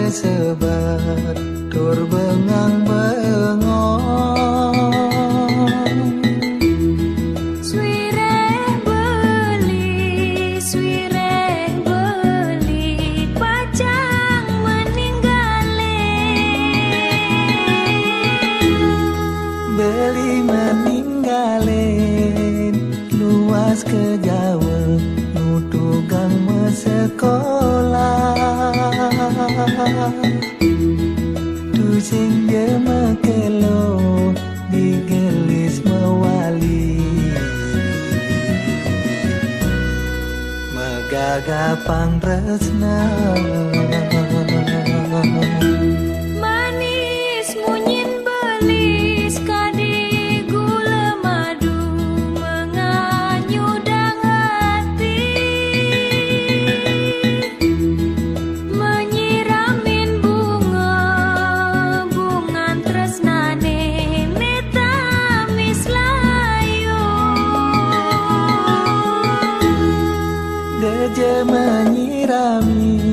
sebat tur bengang-bengong. Swireh beli pacang meninggalin. Beli meninggalin luas ke Jawa nutugang sekolah. Tu sing dia makelo digelis mewali megagapang tresna. Manis munyin belis kadi gula madu menganyudang hati. Menyiramin bunga tresnane metamis layu. Deje menyiramin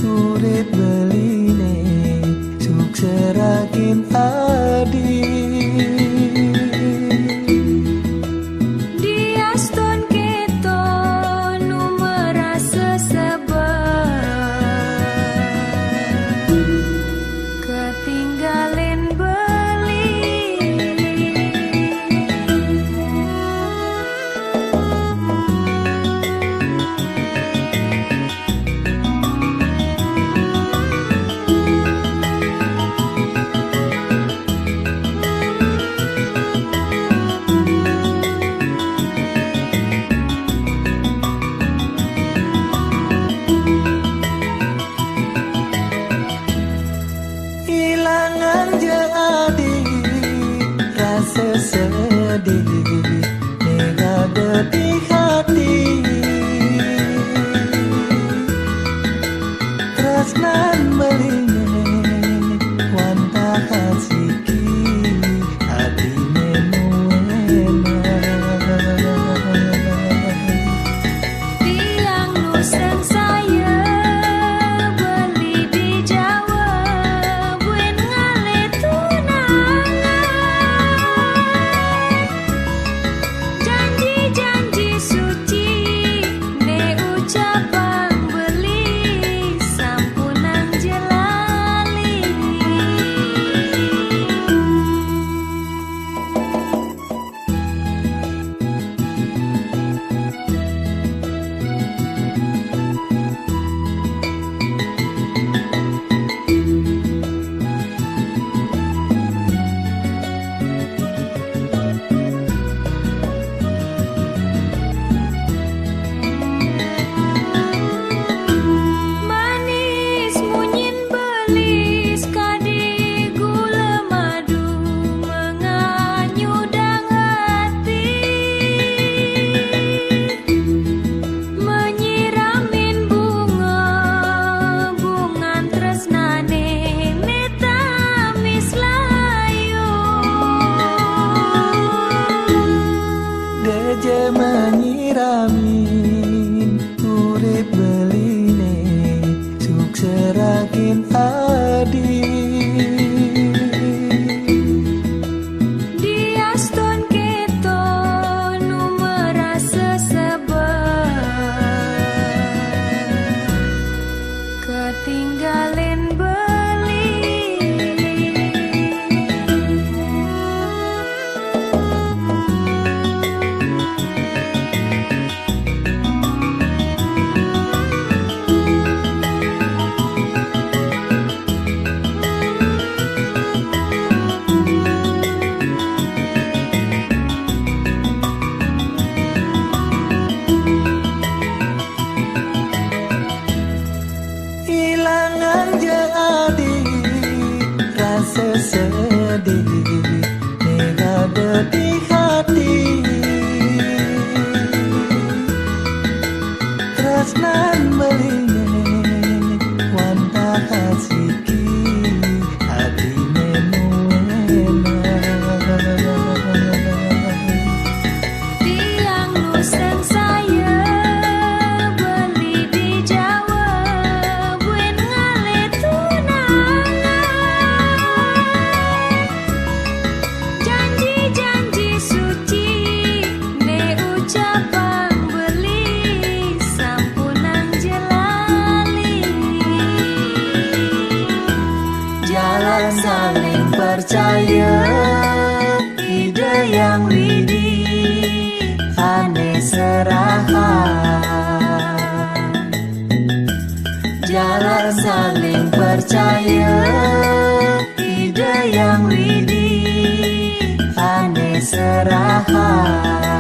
urip beline sukserakin adi. Diaston keto nu merasa sebab ketinggalin beli. Ilangan jadi rasa sedih negada di hati. Tresnan melinge wanta hasiki hati menuena. Tiang nusen saya beli di Jawa buen ngale tunangan. Janji-janji suci ne ucapan beli sampunang jelali. Manis munyin belis kadi gula madu menganyudang hati. Menyiramin bunga tresnane metamis layu. Deje menyiramin urip beline sukserakin adi. Diaston keto nu merasa sebab ketinggalin beli. Ilangan jadi rasa sedih negada di hati. Tresnan melinge wanta hasiki hati menuena. Tiang nusen saya beli di Jawa buen ngale tunangan. Jalan saling percaya, ide yang widi, aneh serahan. Jalan saling percaya, ide yang widi, aneh serahan.